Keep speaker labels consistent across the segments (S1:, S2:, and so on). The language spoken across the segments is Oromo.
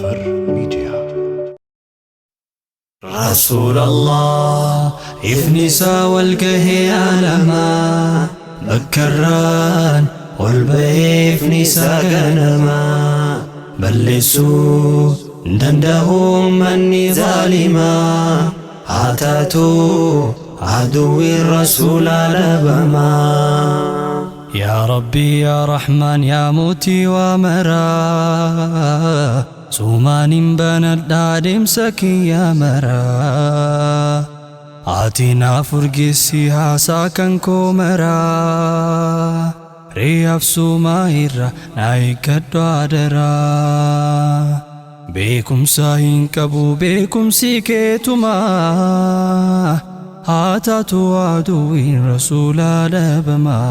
S1: جعفر ميديا.
S2: رسول الله إفنسا والقهي علما بكران والبهي إفنسا قنما بلسوا دندهم مني ظالما عتاتوا عدو الرسول لبما. يا ربي يا رحمن يا موتي ومرا سومان بند دادم سكي يا مرا آتنا فرقسي هاساكن كومرا رياف سوماهرا نايكدو عدرا بيكم ساين كبو بيكم سيكيتما آتاتو عدوين رسول لبما.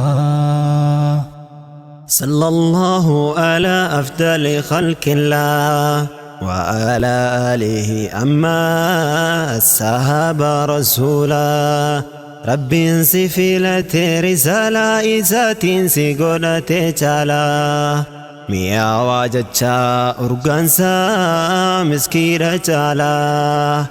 S3: صلى الله على أفضل خلق الله وعلى آله أما الصحابة رسولا ربي انسي فيلة رسالة إساتين سيقولة جالا ميا واجتشا أرغانسا مسكيرة جالا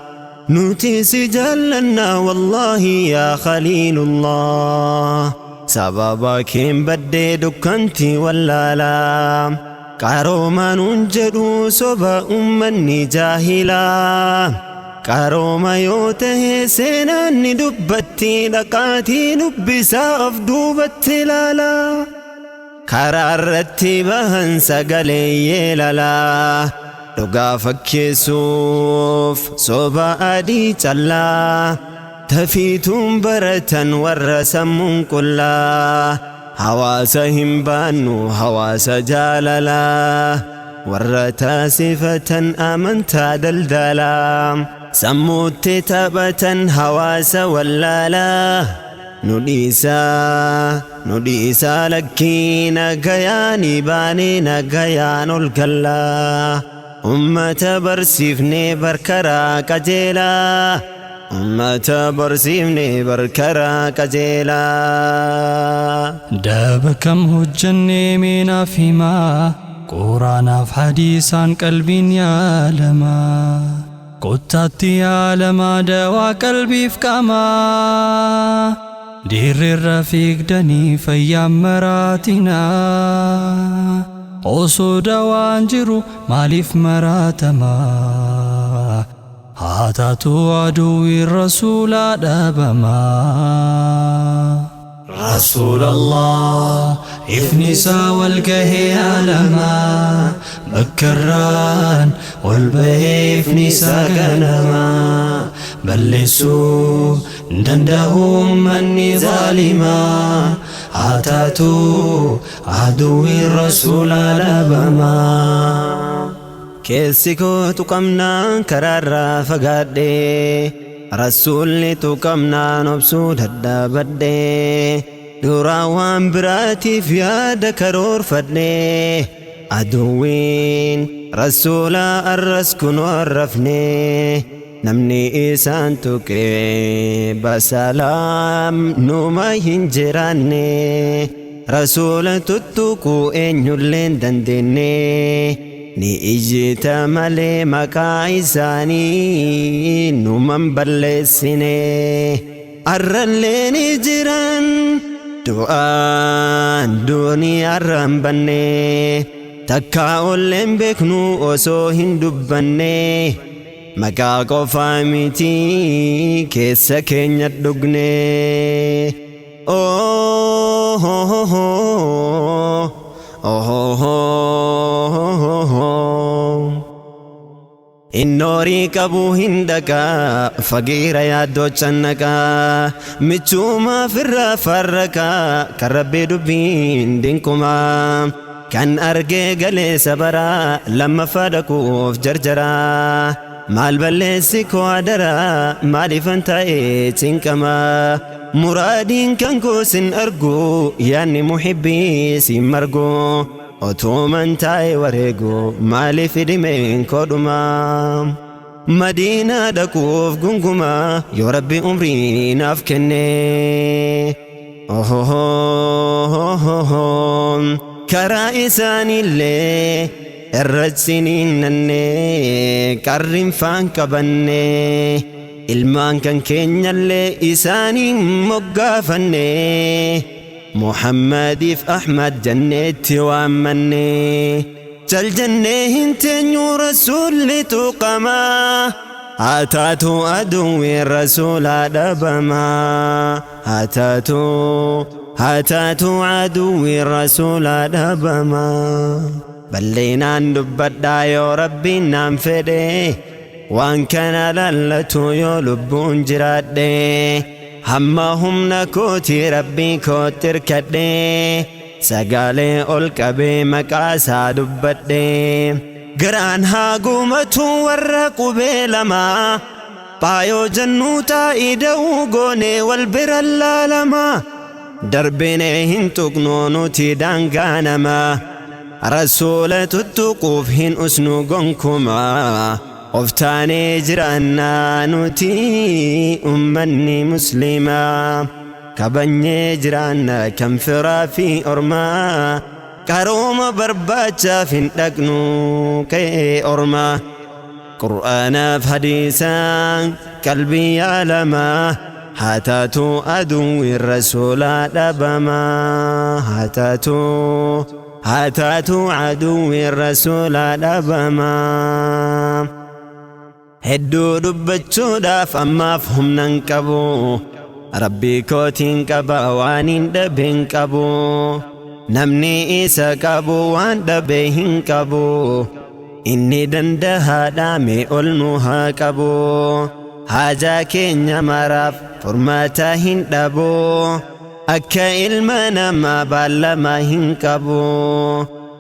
S3: نوتي سجلنا والله يا خليل الله سببا كين بدي دكانتي واللالا قاروما ننجدو سبا أمني جاهلا قاروما يوته سيناني دبتي لقاتي نبسا أفدوبتي لالا قرارتي بهن سقلي لالا لقا فكيسوف سبا أدي چلا تفيتم برتن ورسم كلا حواسهم بانو حواس جاللا ورتا صفة آمنت دلدلا سموت تابة حواس ولالا نديسا لكي نقياني باني نقيان الكلا أمة برسيفني بركرا كجيلا أمة برسيفني بركرا كجيلا.
S2: دابكم هجني من فيما قرآن في حديثان قلبي يا لما قطتي يا لما دوا قلبي في كما دير الرفيق دني فيام مراتنا أوسو دوان جرو مالف مراتما هاتاتو عدو الرسول دابما. رسول الله إفنسا والقهي علما بكران والبهي إفنسا قنما بلسوا دندهم مني ظالما عتاتو عدو الرسول لبما. كيسيكو تقمنا كرارا فقادي رسولي تقمنا نبسو ددا بدي دوراوان براتي فياد كرور فدني عدوين رسولا الرسكن ورفني نمني إيسان توكي بسلام نوما هنجراني رسول تتوكو إن يلين دندني ni ijita male maka isani numan ballesine arraleni jiran du'an duni arran banne takka ollen beknu oso hindubbanne maka qofa miti keessa keenya dhugne. Oh ho ho ho oh ho ho النوري كابو هندكا فقير يا دوچنكا مچوما فرا فركا كربي دبين دينكما كان أرجع قلي سبرا لما فادكو في جرجرا مال بلسكو عدرا مالي فانتاي تنكما مرادين كان كوسن أرجو يعني محبي سيمرجو أتومن تاي وريجو مالي في دمين كودما مدينة دكوف جنجما يا ربي عمري نافكني كرائسان اللي
S3: الرسينينني كرم فان كبني ilmaan kan keenyallee isaaniin moggaafannee Muhammadiif Ahmad janneetti waammannee jal jannee hin teenyu rasuulli tuqamaa haa taatu aduwwi rasuulaa dhabamaa haa taatu aduwwi rasuulaa dhabamaa bal'inaan dubbadhaa yoo rabbiin naan fedhe waan kana lallatu yoo lubbuun jiraadhe hamma humna kooti rabbii kootti hirkadhe sagaalee ol qabee maqaasaa dubbadhe garaan haa guumatu warra qubee lamaa baayoo jannuu taa'ii da'uu goonee wal bira laalamaa darbinee hin tuqnuu nuti daangaa namaa rasuula tuttuquuf hin usnu gonkumaa oftaanee jiraannaa nuti ummanni muslimaa kabanyee jiraannaa kan firaa fi ormaa qarooma barbaachaaf hin dhaqnu ka'ee ormaa qur'aanaaf hadiisaan qalbii yaalamaa haa taatu aduwwi rasuulaa dhabamaa haa taatu aduwwi rasuulaa dhabamaa hedduu dubbachuudhaaf ammaaf humnan qabu rabbii kootiin qaba waan hin dhabeen qabu namni isa qabu waan dhabee hin qabu inni dandahaadha mee ol nu haa qabu haajaa keenya maraaf furmaata hin dhabu akka ilma namaa baallamaa hin qabu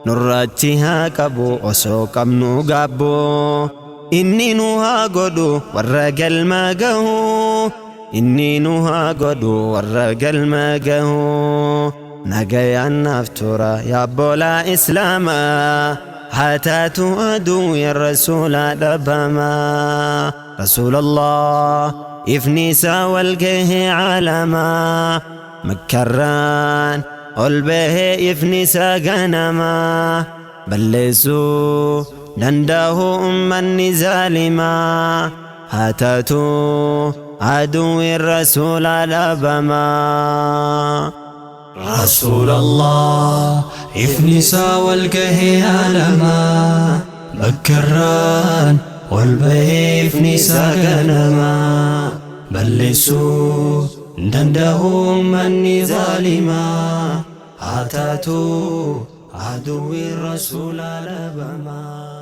S3: nurraatti haa qabu osoo qabnu gaabbu inni nu haa godhu warra galma gahu inni nu haa godhu warra galma gahu nagayaan naaf tura yaabbolaa islaamaa haa taatu aduwwi rasuulaa dhabamaa rasuulallah ifni isaa wal gahee caalamaa makkarraan ol bahee ifni isaa ganamaa balleessuu dandahu ummanni zaalimaa haa taatu aduwwi rasuulaa dhabamaa rasuulallah ifni isaa wal gahee caalamaa makkarraan ol bahee ifni isaa ganamaa balleessuu dandahu ummanni zaalimaa haa taatu aduwwi rasuulaa dhabamaa